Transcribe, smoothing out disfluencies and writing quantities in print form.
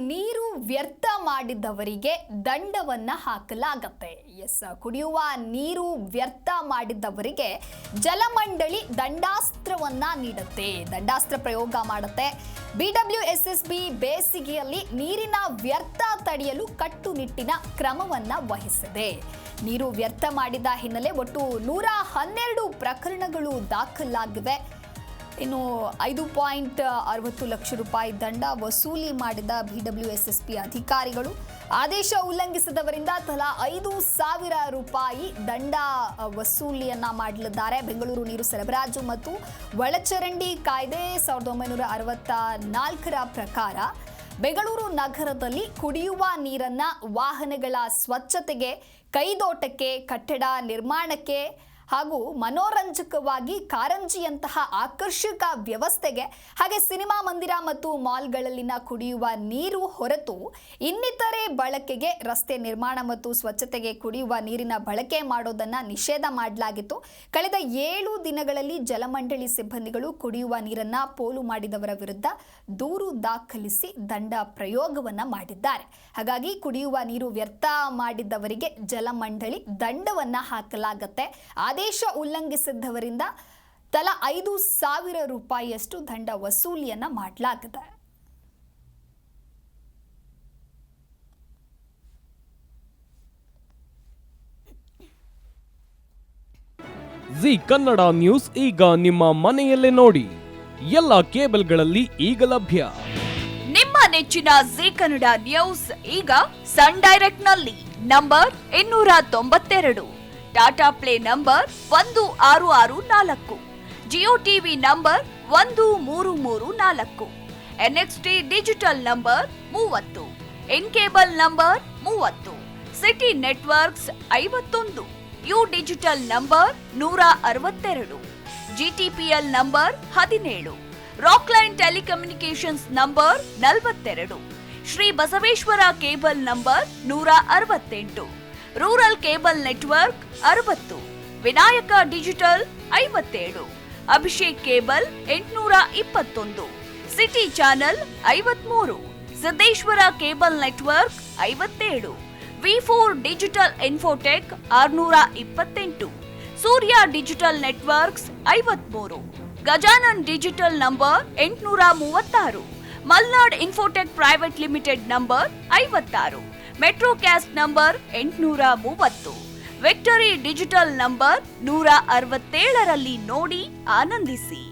ನೀರು ವ್ಯರ್ಥ ಮಾಡಿದವರಿಗೆ ದಂಡವನ್ನ ಹಾಕಲಾಗುತ್ತೆ. ಕುಡಿಯುವ ನೀರು ವ್ಯರ್ಥ ಮಾಡಿದವರಿಗೆ ಜಲಮಂಡಳಿ ದಂಡಾಸ್ತ್ರವನ್ನ ನೀಡುತ್ತೆ, ದಂಡಾಸ್ತ್ರ ಪ್ರಯೋಗ ಮಾಡುತ್ತೆ. BWSSB ಬೇಸಿಗೆಯಲ್ಲಿ ನೀರಿನ ವ್ಯರ್ಥ ತಡೆಯಲು ಕಟ್ಟುನಿಟ್ಟಿನ ಕ್ರಮವನ್ನ ವಹಿಸಿದೆ. ನೀರು ವ್ಯರ್ಥ ಮಾಡಿದ ಹಿನ್ನೆಲೆ ಒಟ್ಟು 112 ಪ್ರಕರಣಗಳು ದಾಖಲಾಗಿವೆ. ಇನ್ನು 5.60 ಲಕ್ಷ ರೂಪಾಯಿ ದಂಡ ವಸೂಲಿ ಮಾಡಿದ BWSSB ಅಧಿಕಾರಿಗಳು ಆದೇಶ ಉಲ್ಲಂಘಿಸಿದವರಿಂದ ತಲಾ 5,000 ರೂಪಾಯಿ ದಂಡ ವಸೂಲಿಯನ್ನ ಮಾಡಲಿದ್ದಾರೆ. ಬೆಂಗಳೂರು ನೀರು ಸರಬರಾಜು ಮತ್ತು ಒಳಚರಂಡಿ ಕಾಯ್ದೆ 1964ರ ಪ್ರಕಾರ ಬೆಂಗಳೂರು ನಗರದಲ್ಲಿ ಕುಡಿಯುವ ನೀರನ್ನ ವಾಹನಗಳ ಸ್ವಚ್ಛತೆಗೆ, ಕೈದೋಟಕ್ಕೆ, ಕಟ್ಟಡ ನಿರ್ಮಾಣಕ್ಕೆ ಹಾಗೂ ಮನೋರಂಜಕವಾಗಿ ಕಾರಂಜಿಯಂತಹ ಆಕರ್ಷಕ ವ್ಯವಸ್ಥೆಗೆ, ಹಾಗೆ ಸಿನಿಮಾ ಮಂದಿರ ಮತ್ತು ಮಾಲ್ಗಳಲ್ಲಿನ ಕುಡಿಯುವ ನೀರು ಹೊರತು ಇನ್ನಿತರೆ ಬಳಕೆಗೆ, ರಸ್ತೆ ನಿರ್ಮಾಣ ಮತ್ತು ಸ್ವಚ್ಛತೆಗೆ ಕುಡಿಯುವ ನೀರಿನ ಬಳಕೆ ಮಾಡೋದನ್ನು ನಿಷೇಧ ಮಾಡಲಾಗಿತ್ತು. ಕಳೆದ 7 ದಿನಗಳಲ್ಲಿ ಜಲಮಂಡಳಿ ಸಿಬ್ಬಂದಿಗಳು ಕುಡಿಯುವ ನೀರನ್ನ ಪೋಲು ಮಾಡಿದವರ ವಿರುದ್ಧ ದೂರು ದಾಖಲಿಸಿ ದಂಡ ಪ್ರಯೋಗವನ್ನ ಮಾಡಿದ್ದಾರೆ. ಹಾಗಾಗಿ ಕುಡಿಯುವ ನೀರು ವ್ಯರ್ಥ ಮಾಡಿದವರಿಗೆ ಜಲಮಂಡಳಿ ದಂಡವನ್ನ ಹಾಕಲಾಗುತ್ತೆ. ಆದೇಶ ಉಲ್ಲಂಘಿಸಿದವರಿಂದ ತಲಾ 5,000 ರೂಪಾಯಿಯಷ್ಟು ದಂಡ ವಸೂಲಿಯನ್ನ ಮಾಡಲಾಗಿದೆ. ಜಿ ಕನ್ನಡ ನ್ಯೂಸ್ ಈಗ ನಿಮ್ಮ ಮನೆಯಲ್ಲೇ ನೋಡಿ. ಎಲ್ಲ ಕೇಬಲ್ಗಳಲ್ಲಿ ಈಗ ಲಭ್ಯ. ನಿಮ್ಮ ನೆಚ್ಚಿನ ಜಿ ಕನ್ನಡ ನ್ಯೂಸ್ ಈಗ ಸನ್ ಡೈರೆಕ್ಟ್ ನಲ್ಲಿ number 292, Tata play number 1664, Jio TV number 1334, NXT digital number 30, in cable number 30, city networks 51, U digital number 162, GTPL number 17, Rockline telecommunications number 42, Shri Basaveshwara cable number 168, rural cable network 60, Vinayaka digital 57, Abhishek cable 821, city channel 53, Siddeshwara cable network 57, V4 digital Infotech 628, Surya digital networks 53, Gajanan digital number 836, Malnad Infotech private limited number 56, Metrocast number 830, victory digital number 167ರಲ್ಲಿ ನೋಡಿ ಆನಂದಿಸಿ.